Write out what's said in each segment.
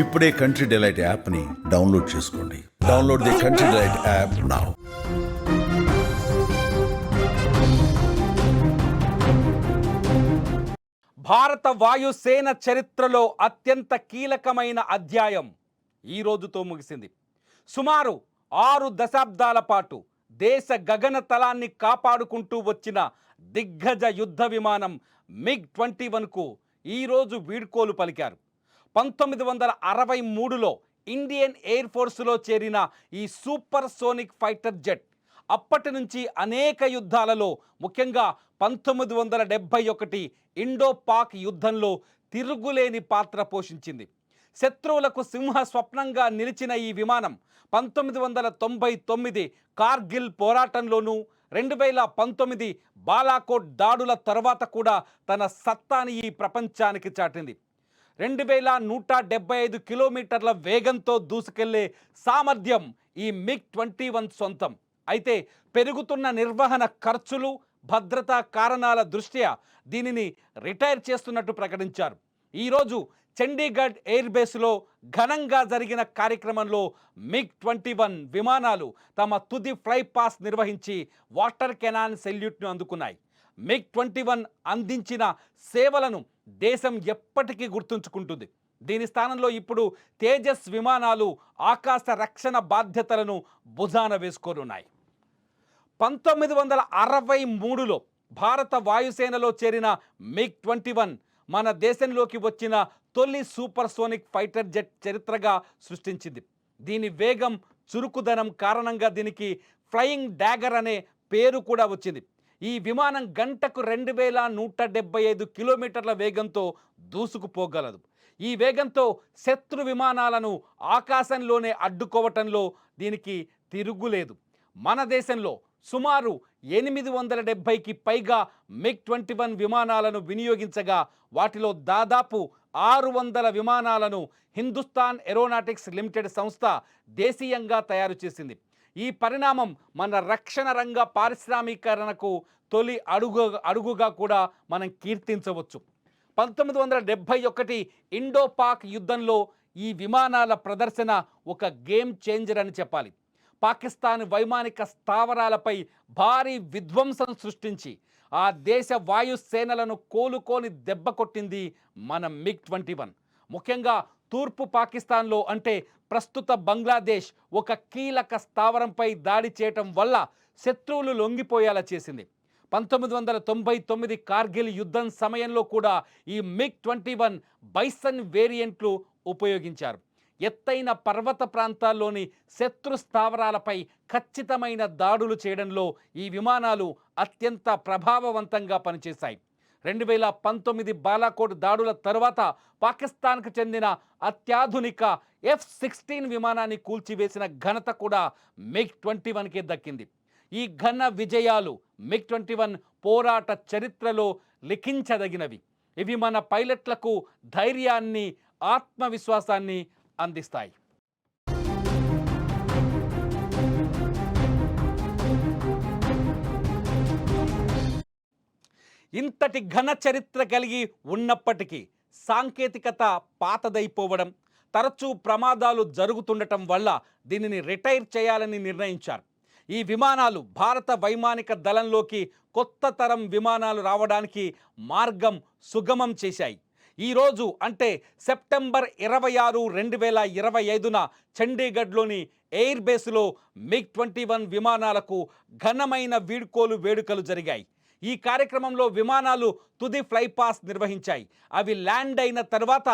ఇప్పుడే country delight యాప్ని download చేసుకోండి. Download the country delight app now. భారత వాయుసేన చరిత్రలో అత్యంత కీలకమైన అధ్యాయం ఈ రోజుతో ముగిసింది. సుమారు 6 దశాబ్దాల పాటు దేశ గగనతలాన్ని కాపాడుకుంటూ వచ్చిన దిగ్గజ యుద్ధ విమానం MiG-21కు ఈరోజు వీడ్కోలు పలికారు. 1963లో ఇండియన్ ఎయిర్ ఫోర్స్లో చేరిన ఈ సూపర్ సోనిక్ ఫైటర్ జెట్ అప్పటి నుంచి అనేక యుద్ధాలలో, ముఖ్యంగా 1971 ఇండో పాక్ యుద్ధంలో తిరుగులేని పాత్ర పోషించింది. శత్రువులకు సింహ స్వప్నంగా నిలిచిన ఈ విమానం 1999 కార్గిల్ పోరాటంలోనూ, 2019 బాలాకోట్ దాడుల తర్వాత కూడా తన సత్తాని ఈ ప్రపంచానికి చాటింది. 2175 కిలోమీటర్ల వేగంతో దూసుకెళ్లే సామర్థ్యం ఈ MiG-21 సొంతం. అయితే పెరుగుతున్న నిర్వహణ ఖర్చులు, భద్రతా కారణాల దృష్ట్యా దీనిని రిటైర్ చేస్తున్నట్టు ప్రకటించారు. ఈరోజు చండీగఢ్ ఎయిర్ బేస్లో ఘనంగా జరిగిన కార్యక్రమంలో MiG-21 విమానాలు తమ తుది ఫ్లై పాస్ నిర్వహించి వాటర్ కెనాన్ సెల్యూట్ను అందుకున్నాయి. MiG-21 అందించిన సేవలను దేశం ఎప్పటికీ గుర్తుంచుకుంటుంది. దీని స్థానంలో ఇప్పుడు తేజస్ విమానాలు ఆకాశ రక్షణ బాధ్యతలను భుజాన వేసుకోనున్నాయి. 1963లో భారత వాయుసేనలో చేరిన MiG-21 మన దేశంలోకి వచ్చిన తొలి సూపర్ సోనిక్ ఫైటర్ జెట్ చరిత్రగా సృష్టించింది. దీని వేగం, చురుకుదనం కారణంగా దీనికి ఫ్లయింగ్ డాగర్ అనే పేరు కూడా వచ్చింది. ఈ విమానం గంటకు 2175 కిలోమీటర్ల వేగంతో దూసుకుపోగలదు. ఈ వేగంతో శత్రు విమానాలను ఆకాశంలోనే అడ్డుకోవటంలో దీనికి తిరుగులేదు. మన దేశంలో సుమారు 870కి పైగా MiG-21 విమానాలను వినియోగించగా వాటిలో దాదాపు 600 విమానాలను హిందుస్థాన్ ఏరోనాటిక్స్ లిమిటెడ్ సంస్థ దేశీయంగా తయారు చేసింది. ఈ పరిణామం మన రక్షణ రంగ పారిశ్రామీకరణకు తొలి అడుగుగా కూడా మనం కీర్తించవచ్చు. 1971 ఇండో పాక్ యుద్ధంలో ఈ విమానాల ప్రదర్శన ఒక గేమ్ చేంజర్ అని చెప్పాలి. పాకిస్తాన్ వైమానిక స్థావరాలపై భారీ విధ్వంసం సృష్టించి ఆ దేశ వాయుసేనలను కోలుకొని దెబ్బ కొట్టింది మన MiG-21. ముఖ్యంగా తూర్పు పాకిస్తాన్లో, అంటే ప్రస్తుత బంగ్లాదేశ్, ఒక కీలక స్థావరంపై దాడి చేయటం వల్ల శత్రువులు లొంగిపోయేలా చేసింది. 1999 కార్గిల్ యుద్ధం సమయంలో కూడా ఈ MiG-21 బైసన్ వేరియంట్లు ఉపయోగించారు. ఎత్తైన పర్వత ప్రాంతాల్లోని శత్రు స్థావరాలపై ఖచ్చితమైన దాడులు చేయడంలో ఈ విమానాలు అత్యంత ప్రభావవంతంగా పనిచేశాయి. 2019 బాలాకోట్ దాడుల తర్వాత పాకిస్తాన్కు చెందిన అత్యాధునిక F-16 విమానాన్ని కూల్చివేసిన ఘనత కూడా MiG-21కే దక్కింది. ఈ ఘన విజయాలు MiG-21 పోరాట చరిత్రలో లిఖించదగినవి. ఇవి మన పైలట్లకు ధైర్యాన్ని, ఆత్మవిశ్వాసాన్ని అందిస్తాయి. ఇంతటి ఘన చరిత్ర కలిగి ఉన్నప్పటికీ సాంకేతికత పాతదైపోవడం, తరచూ ప్రమాదాలు జరుగుతుండటం వల్ల దీనిని రిటైర్ చేయాలని నిర్ణయించారు. ఈ విమానాలు భారత వైమానిక దళంలోకి కొత్త తరం విమానాలు రావడానికి మార్గం సుగమం చేశాయి. ఈరోజు, అంటే సెప్టెంబర్ 26, 2025న చండీగఢ్లోని ఎయిర్ బేస్లో MiG-21 విమానాలకు ఘనమైన వీడ్కోలు వేడుకలు జరిగాయి. ఈ కార్యక్రమంలో విమానాలు తుది ఫ్లై పాస్ నిర్వహించాయి. అవి ల్యాండ్ అయిన తర్వాత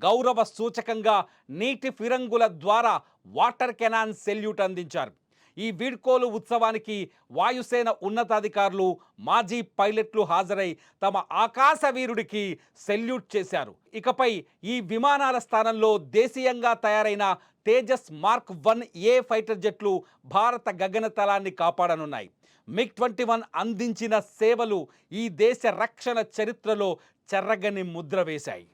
గౌరవ సూచకంగా నీటి ఫిరంగుల ద్వారా వాటర్ కెనాన్ సెల్యూట్ అందించారు. ఈ వీడ్కోలు ఉత్సవానికి వాయుసేన ఉన్నతాధికారులు, మాజీ పైలట్లు హాజరై తమ ఆకాశ వీరుడికి సెల్యూట్ చేశారు. ఇకపై ఈ విమానాల స్థానంలో దేశీయంగా తయారైన తేజస్ మార్క్ 1A ఫైటర్ జెట్లు భారత గగనతలాన్ని కాపాడనున్నాయి. MiG-21 అందించిన సేవలు ఈ దేశ రక్షణ చరిత్రలో చెరగని ముద్ర వేశాయి.